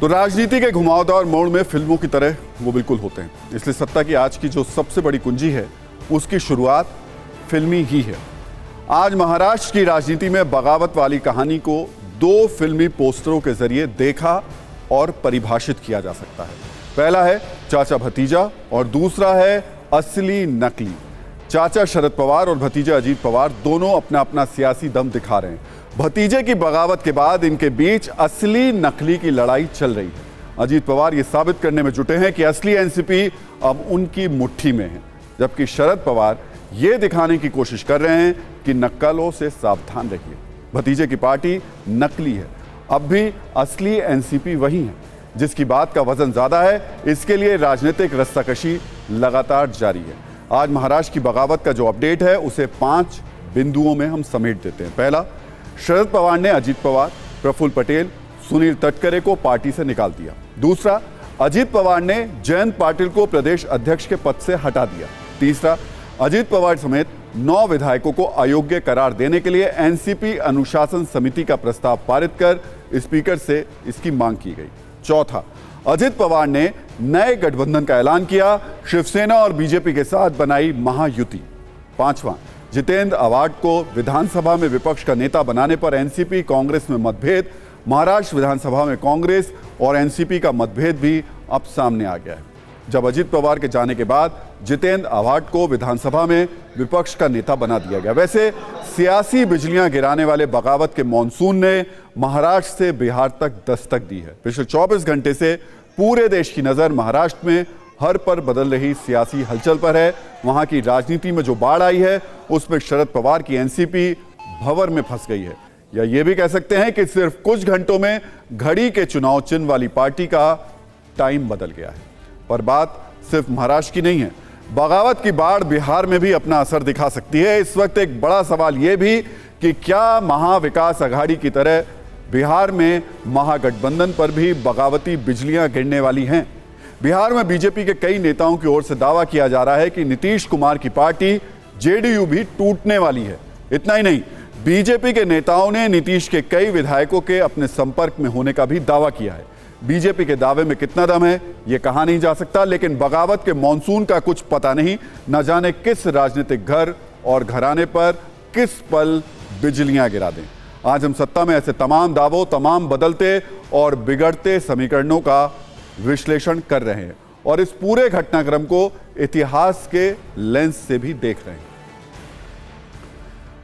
तो राजनीति के घुमावदार मोड़ में फिल्मों की तरह वो बिल्कुल होते हैं। इसलिए सत्ता की आज की जो सबसे बड़ी कुंजी है उसकी शुरुआत फिल्मी ही है। आज महाराष्ट्र की राजनीति में बगावत वाली कहानी को दो फिल्मी पोस्टरों के जरिए देखा और परिभाषित किया जा सकता है। पहला है चाचा भतीजा और दूसरा है असली नकली। चाचा शरद पवार और भतीजा अजीत पवार दोनों अपना अपना सियासी दम दिखा रहे हैं। भतीजे की बगावत के बाद इनके बीच असली नकली की लड़ाई चल रही है। अजीत पवार ये साबित करने में जुटे हैं कि असली एनसीपी अब उनकी मुट्ठी में है, जबकि शरद पवार ये दिखाने की कोशिश कर रहे हैं कि नक्कलों से सावधान रहिए। भतीजे की पार्टी नकली है, अब भी असली एनसीपी वही है। जिसकी बात का वजन ज्यादा है, इसके लिए राजनीतिक रस्साकशी लगातार जारी है। आज महाराष्ट्र की बगावत का जो अपडेट है उसे 5 बिंदुओं में हम समेट देते हैं। पहला, शरद पवार ने अजीत पवार, प्रफुल्ल पटेल, सुनील तटकरे को पार्टी से निकाल दिया। दूसरा, अजीत पवार ने जयंत पाटिल को प्रदेश अध्यक्ष के पद से हटा दिया। तीसरा, अजीत पवार समेत 9 विधायकों को अयोग्य करार देने के लिए एनसीपी अनुशासन समिति का प्रस्ताव पारित कर स्पीकर से इसकी मांग की गई। चौथा, अजीत पवार ने नए गठबंधन का ऐलान किया, शिवसेना और बीजेपी के साथ बनाई महायुति। पांचवां, जितेंद्र आव्हाड को विधानसभा में विपक्ष का नेता बनाने पर एनसीपी कांग्रेस में मतभेद। महाराष्ट्र विधानसभा में कांग्रेस और एनसीपी का मतभेद भी अब सामने आ गया है, जब अजीत पवार के जाने के बाद जितेंद्र आव्हाड को विधानसभा में विपक्ष का नेता बना दिया गया। वैसे सियासी बिजलियां गिराने वाले बगावत के मॉनसून ने महाराष्ट्र से बिहार तक दस्तक दी है। पिछले 24 घंटे से पूरे देश की नजर महाराष्ट्र में हर पर बदल रही सियासी हलचल पर है। वहां की राजनीति में जो बाढ़ आई है उसमें शरद पवार की एनसीपी भंवर में फंस गई है, या ये भी कह सकते हैं कि सिर्फ कुछ घंटों में घड़ी के चुनाव चिन्ह वाली पार्टी का टाइम बदल गया है। पर बात सिर्फ महाराष्ट्र की नहीं है, बगावत की बाढ़ बिहार में भी अपना असर दिखा सकती है। इस वक्त एक बड़ा सवाल यह भी कि क्या महाविकास अघाड़ी की तरह बिहार में महागठबंधन पर भी बगावती बिजलियां गिरने वाली हैं। बिहार में बीजेपी के कई नेताओं की ओर से दावा किया जा रहा है कि नीतीश कुमार की पार्टी जेडीयू भी टूटने वाली है। इतना ही नहीं, बीजेपी के नेताओं ने नीतीश के कई विधायकों के अपने संपर्क में होने का भी दावा किया है। बीजेपी के दावे में कितना दम है यह कहा नहीं जा सकता, लेकिन बगावत के मॉनसून का कुछ पता नहीं। न जाने किस राजनीतिक घर और घराने पर किस पल बिजलियां गिरा दें। आज हम सत्ता में ऐसे तमाम दावों, तमाम बदलते और बिगड़ते समीकरणों का विश्लेषण कर रहे हैं और इस पूरे घटनाक्रम को इतिहास के लेंस से भी देख रहे हैं।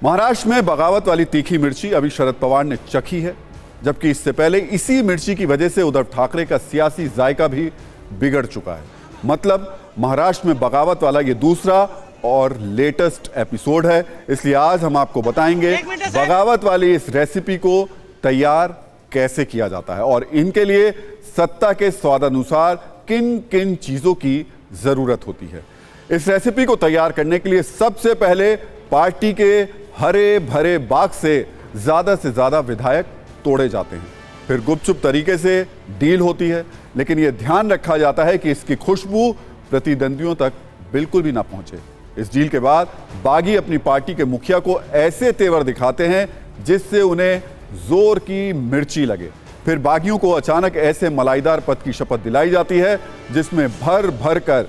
महाराष्ट्र में बगावत वाली तीखी मिर्ची अभी शरद पवार ने चखी है, जबकि इससे पहले इसी मिर्ची की वजह से उद्धव ठाकरे का सियासी जायका भी बिगड़ चुका है। मतलब महाराष्ट्र में बगावत वाला ये दूसरा और लेटेस्ट एपिसोड है। इसलिए आज हम आपको बताएंगे बगावत वाली इस रेसिपी को तैयार कैसे किया जाता है और इनके लिए सत्ता के स्वादानुसार किन किन चीजों की जरूरत होती है। इस रेसिपी को तैयार करने के लिए सबसे पहले पार्टी के हरे भरे बाग से ज्यादा विधायक तोड़े जाते हैं, फिर गुपचुप तरीके से डील होती है, लेकिन यह ध्यान रखा जाता है कि इसकी खुशबू प्रतिद्वंदियों तक बिल्कुल भी ना पहुंचे। इस डील के बाद बागी अपनी पार्टी के मुखिया को ऐसे तेवर दिखाते हैं जिससे उन्हें जोर की मिर्ची लगे। फिर बागियों को अचानक ऐसे मलाईदार पद की शपथ दिलाई जाती है जिसमें भर भर कर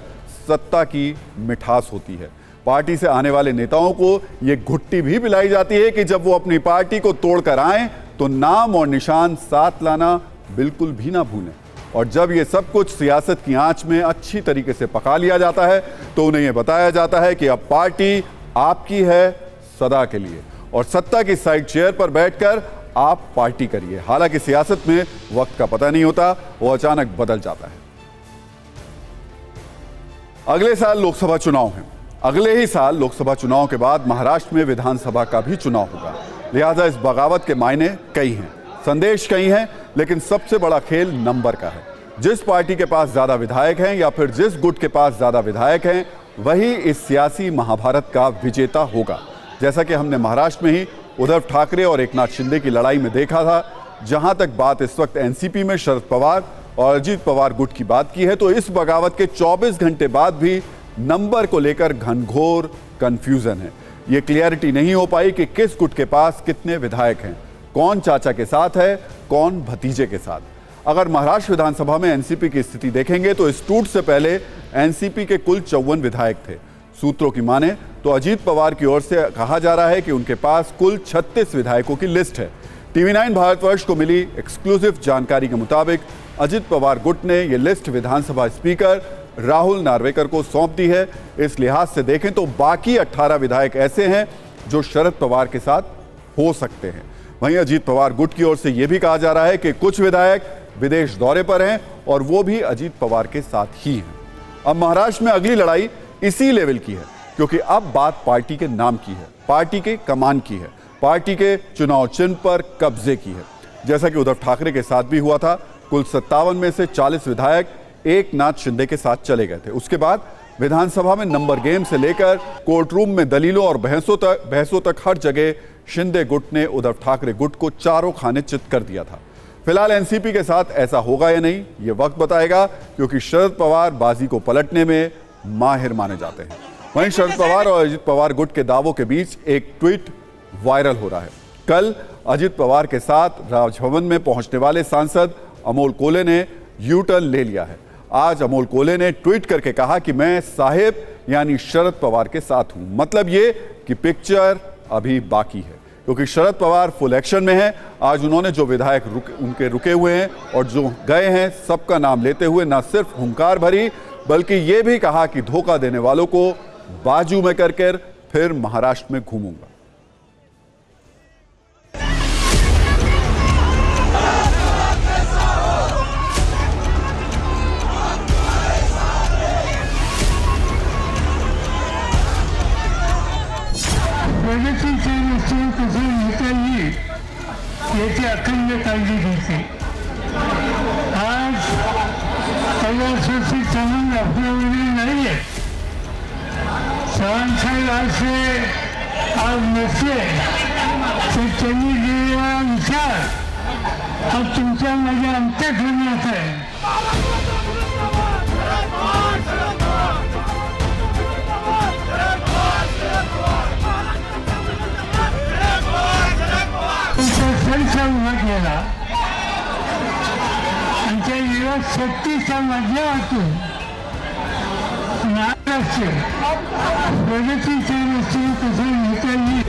सत्ता की मिठास होती है। पार्टी से आने वाले नेताओं को यह घुट्टी भी पिलाई जाती है कि जब वो अपनी पार्टी को तोड़कर आए तो नाम और निशान साथ लाना बिल्कुल भी ना भूलें। और जब ये सब कुछ सियासत की आंच में अच्छी तरीके से पका लिया जाता है तो उन्हें यह बताया जाता है कि अब पार्टी आपकी है सदा के लिए और सत्ता की साइड चेयर पर बैठकर आप पार्टी करिए। हालांकि सियासत में वक्त का पता नहीं होता, वो अचानक बदल जाता है। अगले साल लोकसभा चुनाव है। अगले ही साल लोकसभा चुनाव के बाद महाराष्ट्र में विधानसभा का भी चुनाव होगा। लिहाजा इस बगावत के मायने कई हैं, संदेश कई हैं, लेकिन सबसे बड़ा खेल नंबर का है। जिस पार्टी के पास ज्यादा विधायक हैं या फिर जिस गुट के पास ज्यादा विधायक हैं वही इस सियासी महाभारत का विजेता होगा। जैसा कि हमने महाराष्ट्र में ही उद्धव ठाकरे और एकनाथ शिंदे की लड़ाई में देखा था। जहां तक बात इस वक्त एनसीपी में शरद पवार और अजीत पवार गुट की बात की है, तो इस बगावत के 24 घंटे बाद भी नंबर को लेकर घनघोर कंफ्यूजन है। ये क्लियरिटी नहीं हो पाई कि किस गुट के पास कितने विधायक हैं, कौन चाचा के साथ है, कौन भतीजे के साथ। अगर महाराष्ट्र विधानसभा में एनसीपी की स्थिति देखेंगे तो इस टूट से पहले एनसीपी के कुल 54 विधायक थे। सूत्रों की माने तो अजीत पवार की ओर से कहा जा रहा है कि उनके पास कुल 36 विधायकों की लिस्ट है। टीवी9 भारतवर्ष को मिली एक्सक्लूसिव जानकारी के मुताबिक अजित पवार गुट ने यह लिस्ट विधानसभा स्पीकर राहुल नार्वेकर को सौंप दी है। इस लिहाज से देखें तो बाकी 18 विधायक ऐसे हैं जो शरद पवार के साथ हो सकते हैं। वहीं अजीत पवार गुट की ओर से यह भी कहा जा रहा है कि कुछ विधायक विदेश दौरे पर हैं और वो भी अजीत पवार के साथ ही हैं। अब महाराष्ट्र में अगली लड़ाई इसी लेवल की है, क्योंकि अब बात पार्टी के नाम की है, पार्टी के कमान की है, पार्टी के चुनाव चिन्ह पर कब्जे की है। जैसा कि उद्धव ठाकरे के साथ भी हुआ था, कुल 57 में से 40 विधायक एकनाथ शिंदे के साथ चले गए थे। उसके बाद विधानसभा में नंबर गेम से लेकर कोर्ट रूम में दलीलों और बहसों तक हर जगह शिंदे गुट ने उद्धव ठाकरे गुट को चारों खाने चित कर दिया था। फिलहाल एनसीपी के साथ ऐसा होगा या नहीं, ये वक्त बताएगा, क्योंकि शरद पवार बाजी को पलटने में माहिर माने जाते हैं। वहीं शरद पवार और अजित पवार गुट के दावों के बीच एक ट्वीट वायरल हो रहा है। कल अजित पवार के साथ राजभवन में पहुंचने वाले सांसद अमोल कोले ने यू टर्न ले लिया है। आज अमोल कोले ने ट्वीट करके कहा कि मैं साहिब यानी शरद पवार के साथ हूं। मतलब ये कि पिक्चर अभी बाकी है, क्योंकि शरद पवार फुल एक्शन में हैं। आज उन्होंने जो विधायक उनके रुके हुए हैं और जो गए हैं, सबका नाम लेते हुए न सिर्फ हुंकार भरी, बल्कि ये भी कहा कि धोखा देने वालों को बाजू में कर फिर महाराष्ट्र में घूमूंगा। याची अखंड काळजी घ्यायची। आज कलासोसी संबंध आपल्याकडे नाही आहे। चव्हाणसाहेब असे आज नसले तर त्यांनी दिलेला विचार हा तुमच्या माझ्या अंतःकरणात आहे। केला आणि त्या युवा शक्तीच्या माध्यमातून महाराष्ट्र प्रगतीच्या रस्त्याने कसं नेता येईल।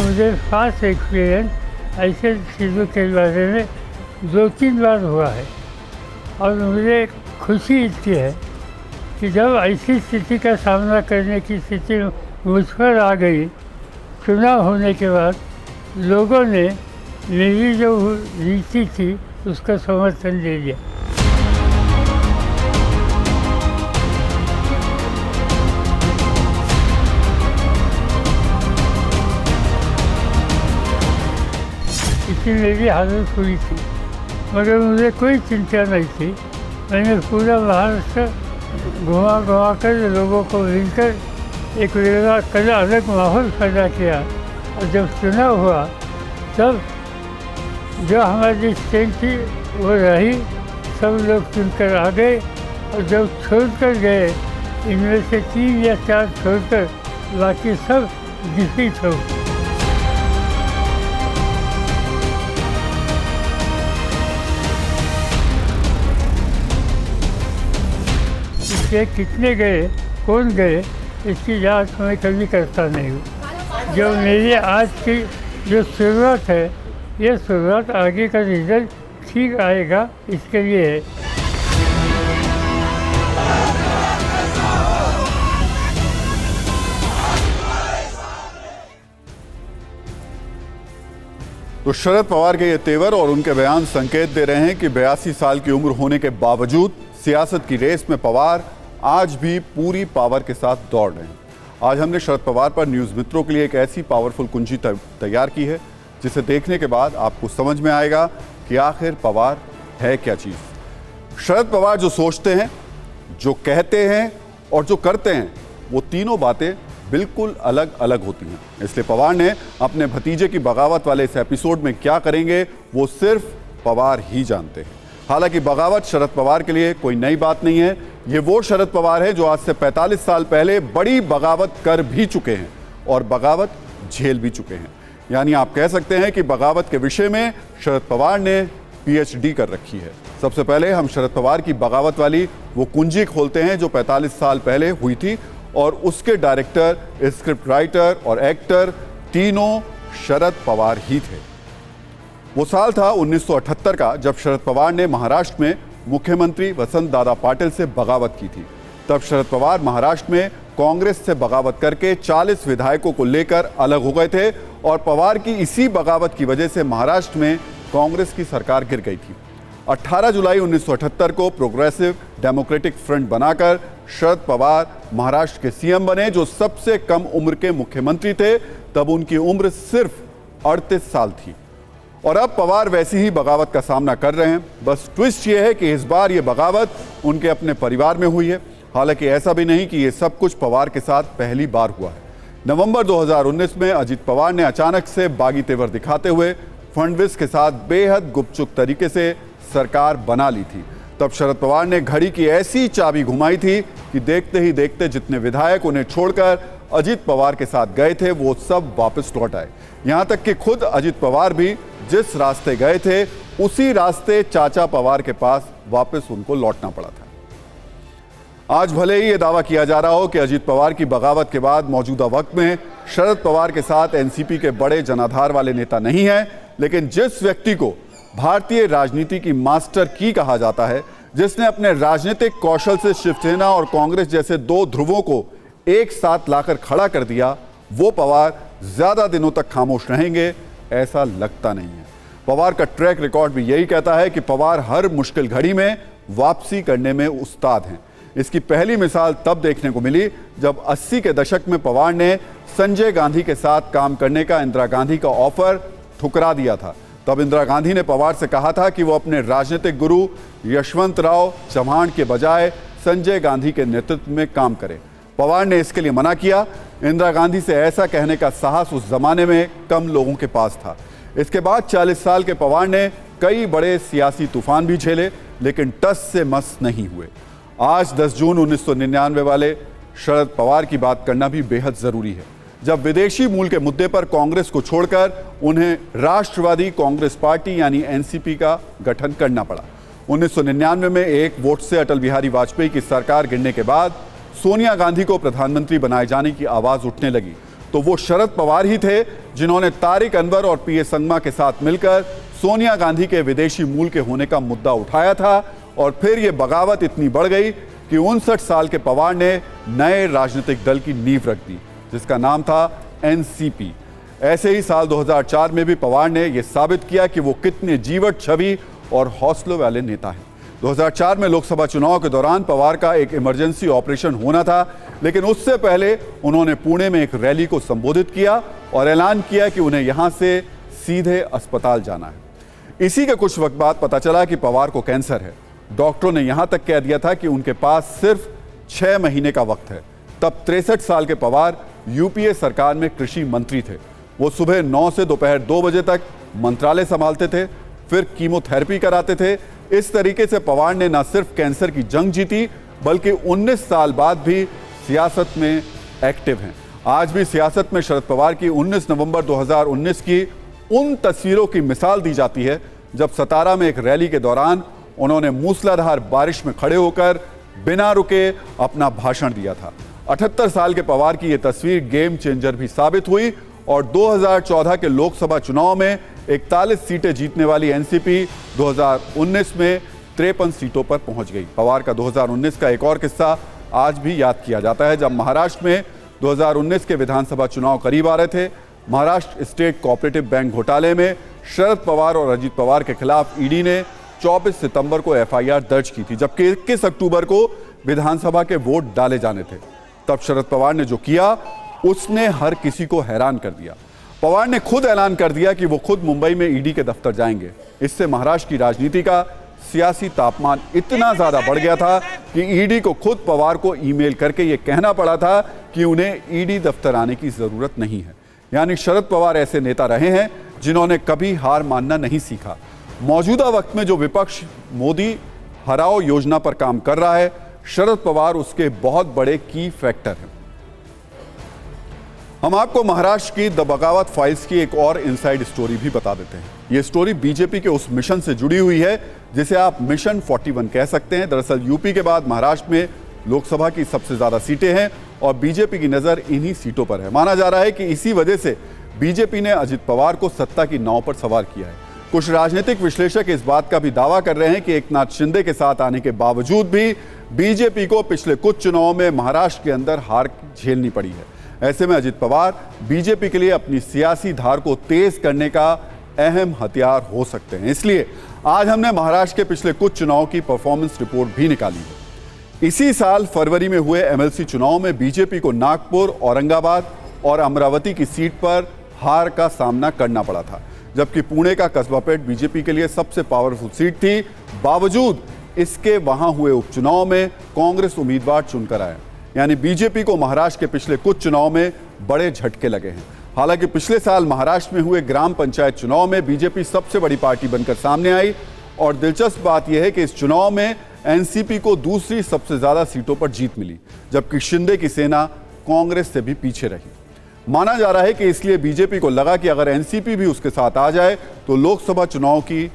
मुझे खास एक्सपीरियंस ऐसे चीज़ों के बारे में 2-3 बार हुआ है और मुझे खुशी इसकी है कि जब ऐसी स्थिति का सामना करने की स्थिति मुझ पर आ गई, चुनाव होने के बाद लोगों ने मेरी जो नीति थी उसका समर्थन दे दिया। इसकी मेरी हालत हुई थी, मगर मुझे कोई चिंता नहीं थी। मैंने पूरा महाराष्ट्र घुमा कर लोगों को मिलकर एक अलग माहौल पैदा किया और जब चुनाव हुआ तब जो हमारी स्ट्रेंथ थी वो रही, सब लोग चुनकर आ गए और जब छोड़कर गए इनमें से 3 या 4 छोड़कर बाकी सब डिफीट हो गए। कितने गए, कौन गए, इसकी जांच मैं कभी करता नहीं हूँ। जो मेरी आज की जो शुरुआत है, ये शुरुआत आगे का रिजल्ट ठीक आएगा इसके लिए है। तो शरद पवार के ये तेवर और उनके बयान संकेत दे रहे हैं कि 82 साल की उम्र होने के बावजूद सियासत की रेस में पवार आज भी पूरी पावर के साथ दौड़ रहे हैं। आज हमने शरद पवार पर न्यूज़ मित्रों के लिए एक ऐसी पावरफुल कुंजी तैयार की है जिसे देखने के बाद आपको समझ में आएगा कि आखिर पवार है क्या चीज़। शरद पवार जो सोचते हैं, जो कहते हैं और जो करते हैं, वो तीनों बातें बिल्कुल अलग अलग होती हैं। इसलिए पवार ने अपने भतीजे की बगावत वाले इस एपिसोड में क्या करेंगे वो सिर्फ पवार ही जानते हैं। हालांकि बगावत शरद पवार के लिए कोई नई बात नहीं है, ये वो शरद पवार है जो आज से 45 साल पहले बड़ी बगावत कर भी चुके हैं और बगावत झेल भी चुके हैं। यानी आप कह सकते हैं कि बगावत के विषय में शरद पवार ने PhD कर रखी है। सबसे पहले हम शरद पवार की बगावत वाली वो कुंजी खोलते हैं जो 45 साल पहले हुई थी और उसके डायरेक्टर, स्क्रिप्ट राइटर और एक्टर तीनों शरद पवार ही थे। वो साल था 1978 का जब शरद पवार ने महाराष्ट्र में मुख्यमंत्री वसंत दादा पाटिल से बगावत की थी। तब शरद पवार महाराष्ट्र में कांग्रेस से बगावत करके 40 विधायकों को लेकर अलग हो गए थे और पवार की इसी बगावत की वजह से महाराष्ट्र में कांग्रेस की सरकार गिर गई थी। 18 जुलाई 1978 को प्रोग्रेसिव डेमोक्रेटिक फ्रंट बनाकर शरद पवार महाराष्ट्र के सीएम बने, जो सबसे कम उम्र के मुख्यमंत्री थे। तब उनकी उम्र सिर्फ 38 साल थी और अब पवार वैसी ही बगावत का सामना कर रहे हैं। बस ट्विस्ट ये है कि इस बार ये बगावत उनके अपने परिवार में हुई है। हालांकि ऐसा भी नहीं कि ये सब कुछ पवार के साथ पहली बार हुआ है। नवंबर 2019 में अजीत पवार ने अचानक से बागी तेवर दिखाते हुए फडणवीस के साथ बेहद गुपचुप तरीके से सरकार बना ली थी। तब शरद पवार ने घड़ी की ऐसी चाबी घुमाई थी कि देखते ही देखते जितने विधायक उन्हें छोड़कर अजीत पवार के साथ गए थे वो सब वापस लौट आए। यहां तक कि खुद अजीत पवार भी जिस रास्ते गए थे उसी रास्ते चाचा पवार के पास वापस उनको लौटना पड़ा था। आज भले ही यह दावा किया जा रहा हो कि अजीत पवार की बगावत के बाद मौजूदा वक्त में शरद पवार के साथ एनसीपी के बड़े जनाधार वाले नेता नहीं हैं, लेकिन जिस व्यक्ति को भारतीय राजनीति की मास्टर की कहा जाता है, जिसने अपने राजनीतिक कौशल से शिवसेना और कांग्रेस जैसे दो ध्रुवों को एक साथ लाकर खड़ा कर दिया, वो पवार ज्यादा दिनों तक खामोश रहेंगे ऐसा लगता नहीं है। पवार का ट्रैक रिकॉर्ड भी यही कहता है कि पवार हर मुश्किल घड़ी में वापसी करने में उस्ताद हैं। इसकी पहली मिसाल तब देखने को मिली जब 80 के दशक में पवार ने संजय गांधी के साथ काम करने का इंदिरा गांधी का ऑफर ठुकरा दिया था। तब इंदिरा गांधी ने पवार से कहा था कि वो अपने राजनीतिक गुरु यशवंतराव चव्हाण के बजाय संजय गांधी के नेतृत्व में काम करें। पवार ने इसके लिए मना किया। इंदिरा गांधी से ऐसा कहने का साहस उस जमाने में कम लोगों के पास था। इसके बाद 40 साल के पवार ने कई बड़े सियासी तूफान भी झेले, लेकिन टस से मस नहीं हुए। आज 10 जून 1999 वाले शरद पवार की बात करना भी बेहद जरूरी है, जब विदेशी मूल के मुद्दे पर कांग्रेस को छोड़कर उन्हें राष्ट्रवादी कांग्रेस पार्टी यानी एनसीपी का गठन करना पड़ा। 1999 में एक वोट से अटल बिहारी वाजपेयी की सरकार गिरने के बाद सोनिया गांधी को प्रधानमंत्री बनाए जाने की आवाज उठने लगी, तो वो शरद पवार ही थे जिन्होंने तारिक अनवर और पीए संगमा के साथ मिलकर सोनिया गांधी के विदेशी मूल के होने का मुद्दा उठाया था। और फिर ये बगावत इतनी बढ़ गई कि 59 साल के पवार ने नए राजनीतिक दल की नींव रख दी, जिसका नाम था एनसीपी। ऐसे ही साल 2004 में भी पवार ने यह साबित किया कि वो कितने जीवट छवि और हौसलों वाले नेता हैं। 2004 में लोकसभा चुनाव के दौरान पवार का एक इमरजेंसी ऑपरेशन होना था, लेकिन उससे पहले उन्होंने पुणे में एक रैली को संबोधित किया और ऐलान किया कि उन्हें यहां से सीधे अस्पताल जाना है। इसी के कुछ वक्त बाद पता चला कि पवार को कैंसर है। डॉक्टरों ने यहां तक कह दिया था कि उनके पास सिर्फ 6 महीने का वक्त है। तब 63 साल के पवार यूपीए सरकार में कृषि मंत्री थे। वो सुबह 9 से दोपहर 2 बजे तक मंत्रालय संभालते थे, फिर कीमोथेरेपी कराते थे। इस तरीके से पवार ने न सिर्फ कैंसर की जंग जीती, बल्कि 19 साल बाद भी सियासत में एक्टिव हैं। आज भी सियासत में शरद पवार की 19 नवंबर 2019 की उन तस्वीरों की मिसाल दी जाती है जब सतारा में एक रैली के दौरान उन्होंने मूसलाधार बारिश में खड़े होकर बिना रुके अपना भाषण दिया था। 78 साल के पवार की यह तस्वीर गेम चेंजर भी साबित हुई और 2014 के लोकसभा चुनाव में 41 सीटें जीतने वाली एनसीपी 2019 में 53 सीटों पर पहुंच गई। पवार का 2019 का एक और किस्सा आज भी याद किया जाता है, जब महाराष्ट्र में 2019 के विधानसभा चुनाव करीब आ रहे थे। महाराष्ट्र स्टेट कोऑपरेटिव बैंक घोटाले में शरद पवार और अजीत पवार के खिलाफ ईडी ने 24 सितंबर को एफआईआर दर्ज की थी, जबकि 21 अक्टूबर को विधानसभा के वोट डाले जाने थे। तब शरद पवार ने जो किया उसने हर किसी को हैरान कर दिया। पवार ने खुद ऐलान कर दिया कि वो खुद मुंबई में ईडी के दफ्तर जाएंगे। इससे महाराष्ट्र की राजनीति का सियासी तापमान इतना ज्यादा बढ़ गया था कि ईडी को खुद पवार को ईमेल करके ये कहना पड़ा था कि उन्हें ईडी दफ्तर आने की जरूरत नहीं है। यानी शरद पवार ऐसे नेता रहे हैं जिन्होंने कभी हार मानना नहीं सीखा। मौजूदा वक्त में जो विपक्ष मोदी हराओ योजना पर काम कर रहा है, शरद पवार उसके बहुत बड़े की फैक्टर हैं। हम आपको महाराष्ट्र की द बगावत फाइल्स की एक और इनसाइड स्टोरी भी बता देते हैं। यह स्टोरी बीजेपी के उस मिशन से जुड़ी हुई है जिसे आप मिशन 41 कह सकते हैं। दरअसल यूपी के बाद महाराष्ट्र में लोकसभा की सबसे ज्यादा सीटें हैं और बीजेपी की नजर इन्हीं सीटों पर है। माना जा रहा है कि इसी वजह से बीजेपी ने अजित पवार को सत्ता की नाव पर सवार किया है। कुछ राजनीतिक विश्लेषक इस बात का भी दावा कर रहे हैं कि एकनाथ शिंदे के साथ आने के बावजूद भी बीजेपी को पिछले कुछ चुनावों में महाराष्ट्र के अंदर हार झेलनी पड़ी है। ऐसे में अजित पवार बीजेपी के लिए अपनी सियासी धार को तेज करने का अहम हथियार हो सकते हैं। इसलिए आज हमने महाराष्ट्र के पिछले कुछ चुनाव की परफॉर्मेंस रिपोर्ट भी निकाली है। इसी साल फरवरी में हुए एमएलसी चुनाव में बीजेपी को नागपुर, औरंगाबाद और अमरावती की सीट पर हार का सामना करना पड़ा था, जबकि पुणे का कस्बापेट बीजेपी के लिए सबसे पावरफुल सीट थी। बावजूद इसके वहां हुए उपचुनाव में कांग्रेस उम्मीदवार चुनकर आया, यानी बीजेपी को महाराष्ट्र के पिछले कुछ चुनाव में बड़े झटके लगे हैं। हालांकि पिछले साल महाराष्ट्र में हुए ग्राम पंचायत चुनाव में बीजेपी सबसे बड़ी पार्टी बनकर सामने आई और दिलचस्प बात यह है कि इस चुनाव में एनसीपी को दूसरी सबसे ज्यादा सीटों पर जीत मिली, जबकि शिंदे की सेना कांग्रेस से भी पीछे रही। माना जा रहा है कि इसलिए बीजेपी को लगा कि अगर एनसीपी भी उसके साथ आ जाए तो लोकसभा चुनाव की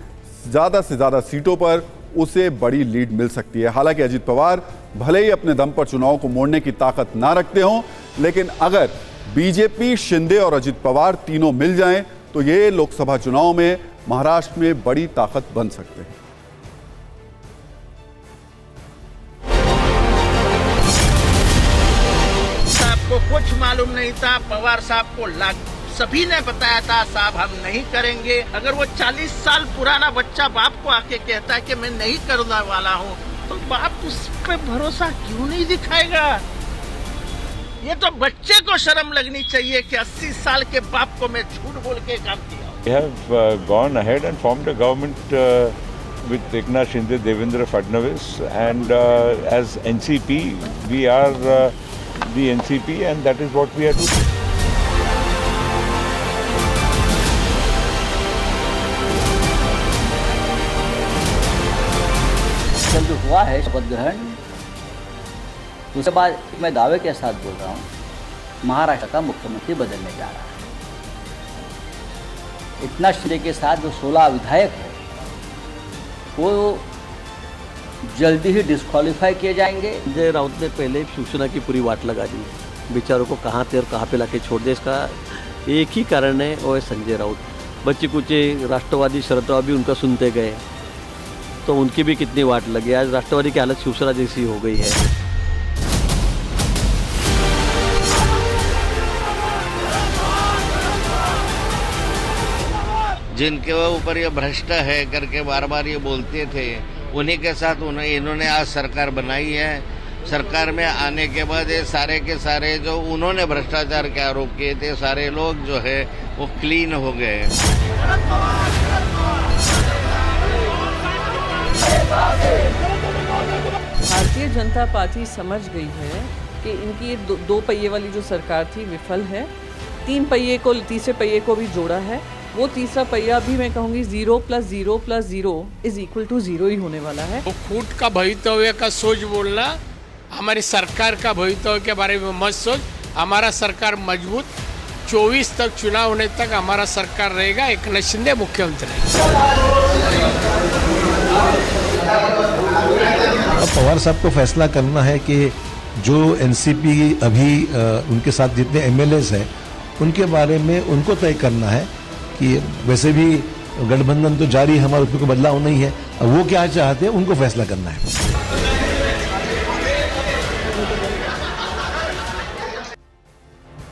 ज्यादा से ज्यादा सीटों पर उसे बड़ी लीड मिल सकती है। हालांकि अजित पवार भले ही अपने दम पर चुनाव को मोड़ने की ताकत ना रखते हों, लेकिन अगर बीजेपी, शिंदे और अजित पवार तीनों मिल जाएं तो ये लोकसभा चुनाव में महाराष्ट्र में बड़ी ताकत बन सकते हैं। आपको कुछ मालूम नहीं था, पवार साहब को सभी ने बताया था साहब हम नहीं करेंगे। अगर वो 40 साल पुराना बच्चा बाप को आके कहता है कि मैं नहीं करने वाला हूँ, तो बाप उस पे भरोसा क्यों नहीं दिखाएगा? ये तो बच्चे को शर्म लगनी चाहिए कि 80 साल के बाप को मैं झूठ बोल के काम किया। We have gone ahead and formed a government with Eknath Shinde, Devendra Fadnavis, and as NCP, we are the NCP, and that is what we are doing. कल जो हुआ है शपथ ग्रहण, उसके बाद मैं दावे के साथ बोल रहा हूँ, महाराष्ट्र का मुख्यमंत्री बदलने जा रहा है। एकनाथ शिंदे के साथ जो 16 विधायक है वो जल्दी ही डिस्क्वालीफाई किए जाएंगे। संजय राउत ने पहले शिवसेना की पूरी वाट लगा दी, बेचारों को कहाँ थे और कहाँ पे लाके छोड़ दिया। इसका एक ही कारण है, वो है संजय राउत। बच्चे कुचे राष्ट्रवादी शरद पवार भी उनका सुनते गए, तो उनकी भी कितनी वाट लगी। आज राष्ट्रवादी की हालत शिवसेना जैसी हो गई है। जिनके ऊपर ये भ्रष्ट है करके बार बार ये बोलते थे, उन्हीं के साथ इन्होंने आज सरकार बनाई है। सरकार में आने के बाद ये सारे के सारे जो उन्होंने भ्रष्टाचार के आरोप किए थे, सारे लोग जो है वो क्लीन हो गए। भारतीय जनता पार्टी समझ गई है कि इनकी ये दो पहिए वाली जो सरकार थी विफल है। तीसरे पहिए को भी जोड़ा है। वो तीसरा पहिया भी मैं कहूँगी 0 + 0 + 0 = 0 ही होने वाला है। वो खुद का भवितव्य का सोच बोलना, हमारी सरकार का भवितव्य के बारे में मत सोच। हमारा सरकार मजबूत, 24 तक चुनाव होने तक हमारा सरकार रहेगा। एकनाथ शिंदे मुख्यमंत्री रहेगा। अब पवार साहब को फैसला करना है कि जो एनसीपी अभी उनके साथ जितने एमएलएज हैं उनके बारे में उनको तय करना है कि वैसे भी गठबंधन तो जारी है, हमारा उसमें कोई बदलाव नहीं है। अब वो क्या चाहते हैं उनको फैसला करना है।